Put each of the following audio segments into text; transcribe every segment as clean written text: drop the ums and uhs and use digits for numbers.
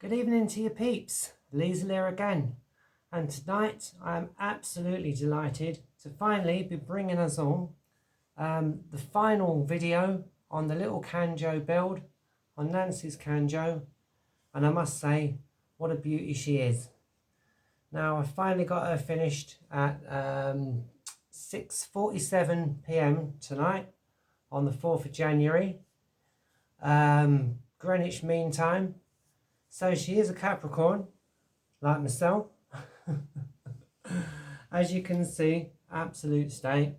Good evening to you peeps, Liesl here again, and tonight I am absolutely delighted to finally be bringing us all the final video on the little Canjo build, on Nancy's Canjo, and I must say, what a beauty she is. Now I finally got her finished at 6:47 p.m. tonight on the 4th of January, Greenwich Mean Time. So she is a Capricorn, like myself. As you can see, absolute state,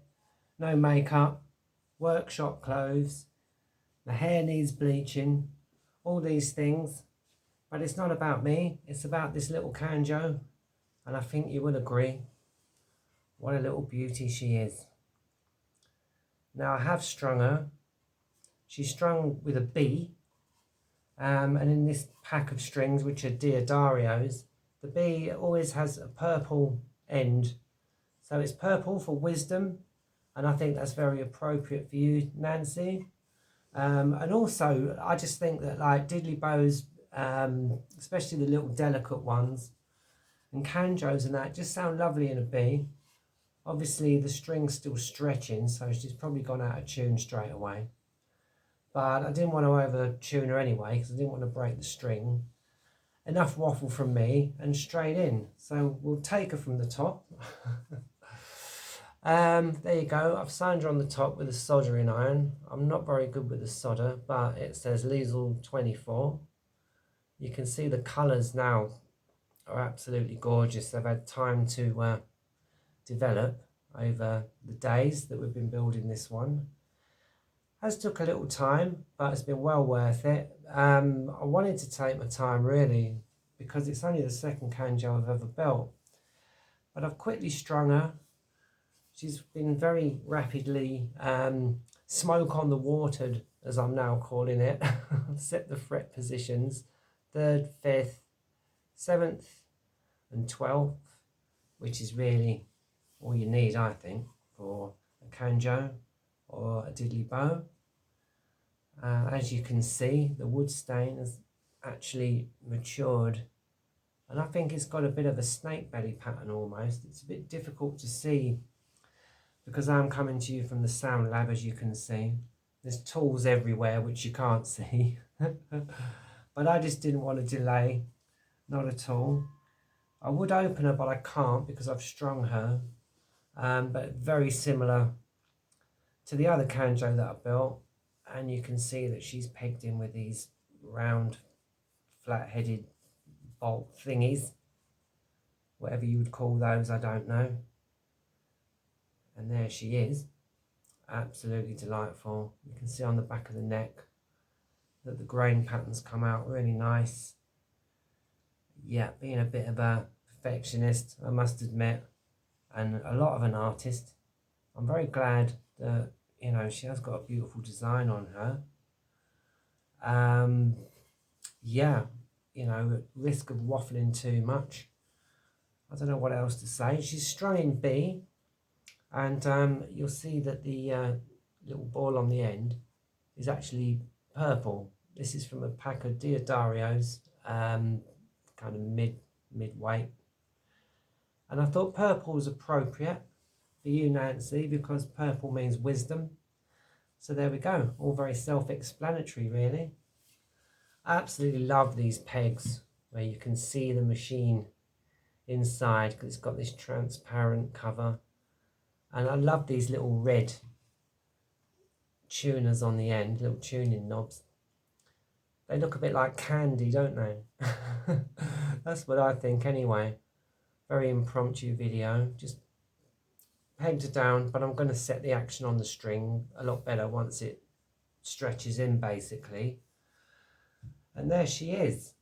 no makeup, workshop clothes, the hair needs bleaching, all these things. But it's not about me, it's about this little Canjo, and I think you will agree, what a little beauty she is. Now I have strung her. She's strung with a B. And in this pack of strings, which are Diodario's, the B always has a purple end. So it's purple for wisdom, and I think that's very appropriate for you, Nancy. And also, I just think that like diddly bows, especially the little delicate ones, and Canjos and that, just sound lovely in a B. Obviously, the string's still stretching, so she's probably gone out of tune straight away. But I didn't want to over-tune her anyway, because I didn't want to break the string. Enough waffle from me, and straight in. So we'll take her from the top. There you go. I've signed her on the top with a soldering iron. I'm not very good with the solder, but it says Liesl 24. You can see the colours now are absolutely gorgeous. They've had time to develop over the days that we've been building this one. Has took a little time, but it's been well worth it. I wanted to take my time really, because it's only the second Canjo I've ever built. But I've quickly strung her. She's been very rapidly smoke on the watered, as I'm now calling it. I've set the fret positions, 3rd, 5th, 7th and 12th, which is really all you need, I think, for a Canjo or a diddly bow. As you can see, the wood stain has actually matured, and I think it's got a bit of a snake belly pattern almost. It's a bit difficult to see because I'm coming to you from the sound lab, as you can see. There's tools everywhere which you can't see. But I just didn't want to delay, not at all. I would open her, but I can't because I've strung her. But very similar to the other Canjo that I built, and you can see that she's pegged in with these round flat-headed bolt thingies, whatever you would call those, I don't know. And there she is, absolutely delightful. You can see on the back of the neck that the grain patterns come out really nice. Yeah, being a bit of a perfectionist, I must admit, and a lot of an artist, I'm very glad that, you know, she has got a beautiful design on her. Yeah, you know, at risk of waffling too much, I don't know what else to say. She's strung in B, and you'll see that the little ball on the end is actually purple. This is from a pack of Diodario's, kind of mid-weight. And I thought purple was appropriate for you, Nancy, because purple means wisdom. So there we go, all very self-explanatory really. I absolutely love these pegs where you can see the machine inside because it's got this transparent cover. And I love these little red tuners on the end, little tuning knobs. They look a bit like candy, don't they? That's what I think anyway. Very impromptu video, just pegged it down, but I'm going to set the action on the string a lot better once it stretches in basically. And there she is.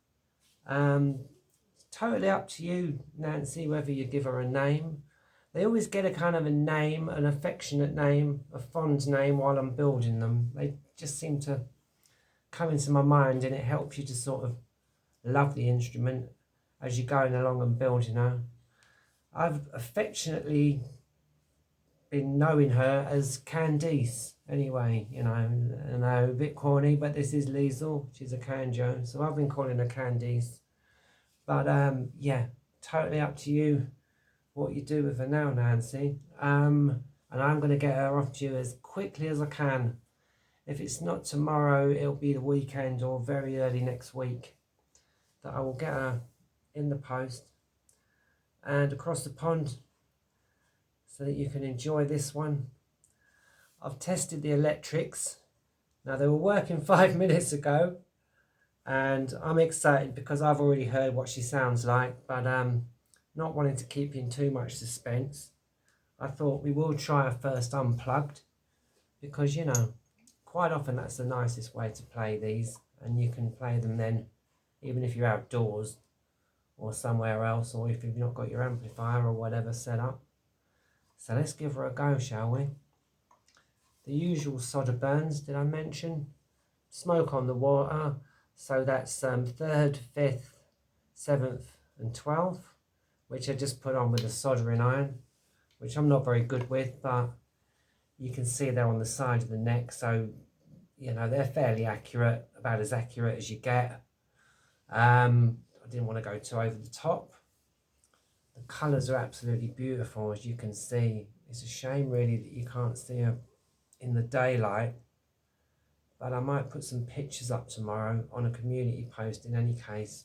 Totally up to you, Nancy, whether you give her a name. They always get a kind of a name, an affectionate name, a fond name while I'm building them. They just seem to come into my mind, and it helps you to sort of love the instrument as you're going along and building her. I've affectionately been knowing her as Candice anyway, you know. I know, a bit corny, but this is Liesl, she's a Canjo, so I've been calling her Candice. But yeah, totally up to you what you do with her now, Nancy. And I'm going to get her off to you as quickly as I can. If it's not tomorrow, it'll be the weekend or very early next week that I will get her in the post and across the pond so that you can enjoy this one. I've tested the electrics. Now, they were working 5 minutes ago, and I'm excited because I've already heard what she sounds like, but not wanting to keep you in too much suspense, I thought we will try her first unplugged, because, you know, quite often that's the nicest way to play these, and you can play them then even if you're outdoors or somewhere else, or if you've not got your amplifier or whatever set up. So let's give her a go, shall we? The usual solder burns, did I mention? Smoke on the water, so that's 3rd, 5th, 7th and 12th, which I just put on with a soldering iron, which I'm not very good with, but you can see they're on the side of the neck, so you know they're fairly accurate, about as accurate as you get. I didn't want to go too over the top. The colours are absolutely beautiful, as you can see. It's a shame really that you can't see her in the daylight, but I might put some pictures up tomorrow on a community post in any case,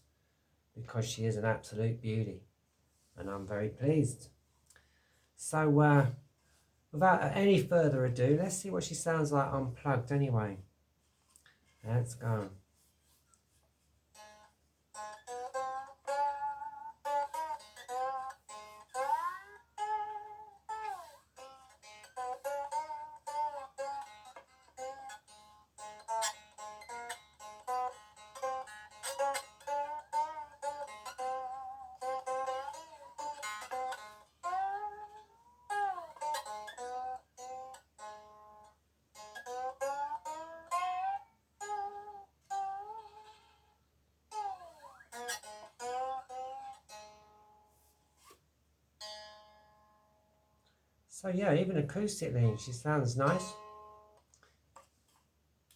because she is an absolute beauty and I'm very pleased. So without any further ado, let's see what she sounds like unplugged anyway. Let's go. So yeah, even acoustically, she sounds nice.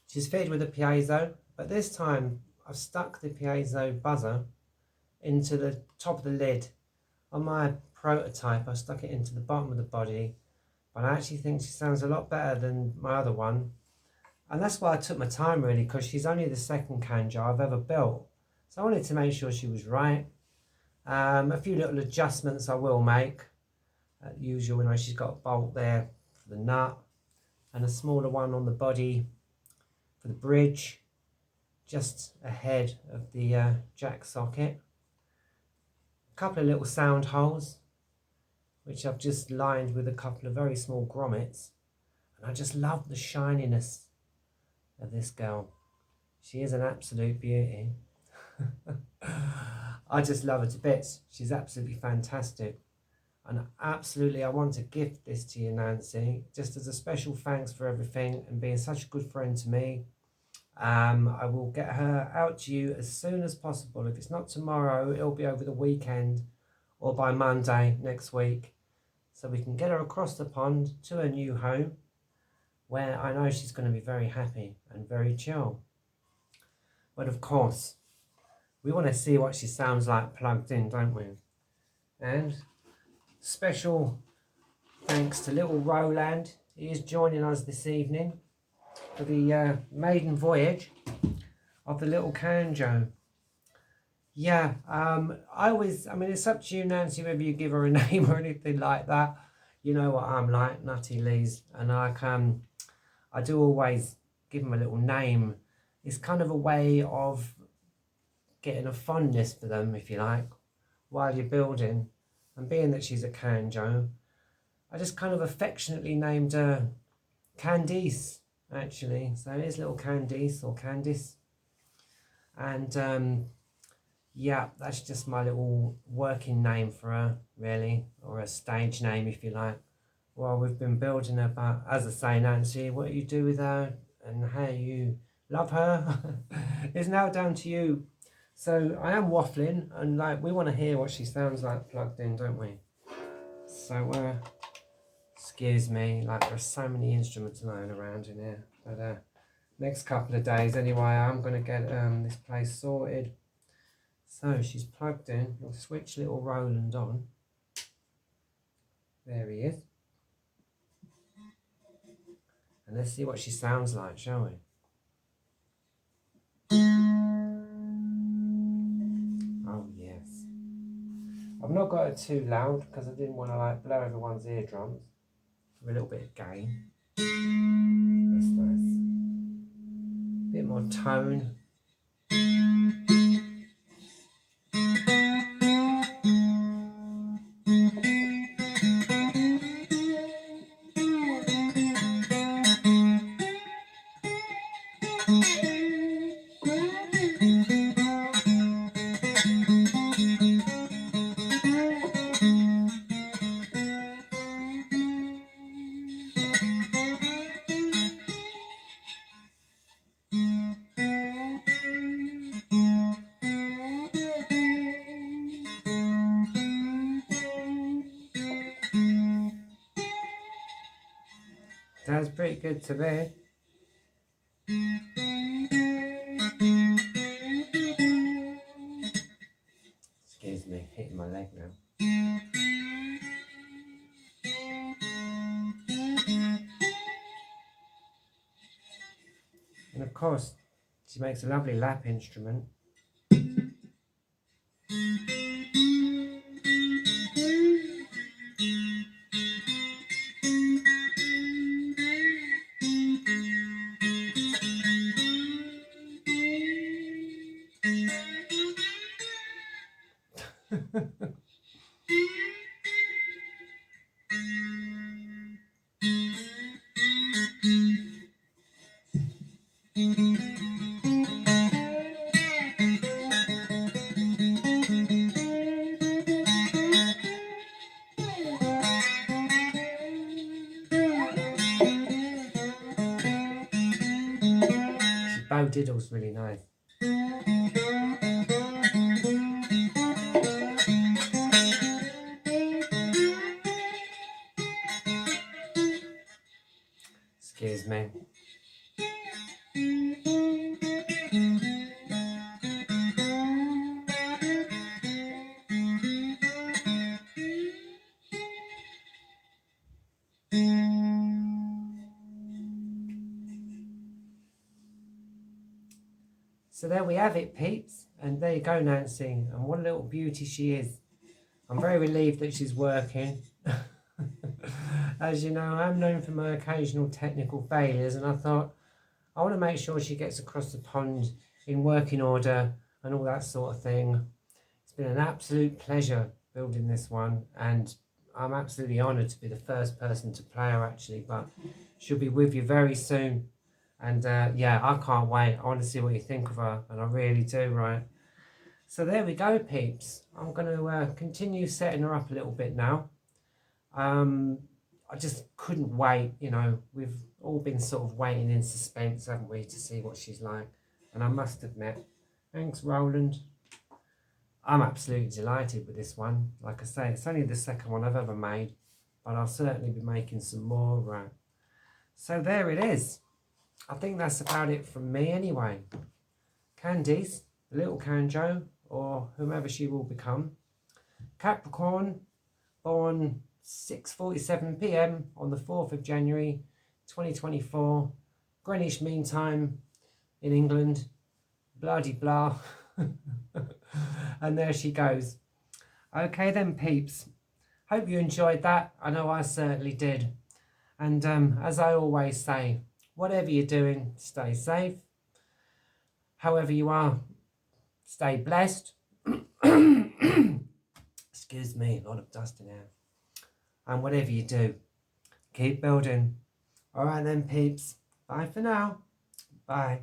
She's fitted with a piezo, but this time I've stuck the piezo buzzer into the top of the lid. On my prototype, I stuck it into the bottom of the body, but I actually think she sounds a lot better than my other one. And that's why I took my time really, because she's only the second Canjo I've ever built. So I wanted to make sure she was right. A few little adjustments I will make. Usual, you know, she's got a bolt there for the nut and a smaller one on the body for the bridge, just ahead of the jack socket. A couple of little sound holes, which I've just lined with a couple of very small grommets. And I just love the shininess of this girl. She is an absolute beauty. I just love her to bits. She's absolutely fantastic. And absolutely, I want to gift this to you, Nancy, just as a special thanks for everything and being such a good friend to me. I will get her out to you as soon as possible. If it's not tomorrow, it'll be over the weekend or by Monday next week, so we can get her across the pond to her new home, where I know she's going to be very happy and very chill. But of course, we want to see what she sounds like plugged in, don't we? And special thanks to little Roland. He is joining us this evening for the maiden voyage of the little Canjo. Yeah, I mean, it's up to you, Nancy, whether you give her a name or anything like that. You know what I'm like, Nutty Lees, and I do always give them a little name. It's kind of a way of getting a fondness for them, if you like, while you're building. And being that she's a Canjo, I just kind of affectionately named her Candice, actually. So it is little Candice or Candice. And yeah, that's just my little working name for her, really, or a stage name, if you like. Well, we've been building her, but as I say, Nancy, what you do with her and how you love her is now down to you. So I am waffling, and like we want to hear what she sounds like plugged in, don't we? So excuse me, like there's so many instruments lying around in here. But next couple of days anyway, I'm going to get this place sorted. So she's plugged in. We'll switch little Roland on. There he is. And let's see what she sounds like, shall we? Oh yes. I've not got it too loud because I didn't want to like blow everyone's eardrums. With a little bit of gain. That's nice. Bit more tone. Sounds pretty good to me. Excuse me, hitting my leg now. And of course, she makes a lovely lap instrument. Bow diddle's really nice. Excuse me. So there we have it, peeps. And there you go, Nancy. And what a little beauty she is. I'm very relieved that she's working. As you know, I'm known for my occasional technical failures, and I thought I want to make sure she gets across the pond in working order and all that sort of thing. It's been an absolute pleasure building this one, and I'm absolutely honoured to be the first person to play her actually, but she'll be with you very soon. And yeah, I can't wait. I want to see what you think of her, and I really do, right? So there we go, peeps. I'm going to continue setting her up a little bit now. I just couldn't wait, you know. We've all been sort of waiting in suspense, haven't we, to see what she's like. And I must admit, thanks, Roland. I'm absolutely delighted with this one. Like I say, it's only the second one I've ever made, but I'll certainly be making some more. So there it is. I think that's about it from me anyway. Candice, the little Canjo, or whomever she will become. Capricorn, born 6:47 p.m. on the 4th of January 2024, Greenwich Mean Time in England, bloody blah. And there she goes. Okay then, peeps. Hope you enjoyed that. I know I certainly did. And as I always say, whatever you're doing, stay safe. However you are, stay blessed. Excuse me, a lot of dust in here. And whatever you do, keep building. All right then, peeps. Bye for now. Bye.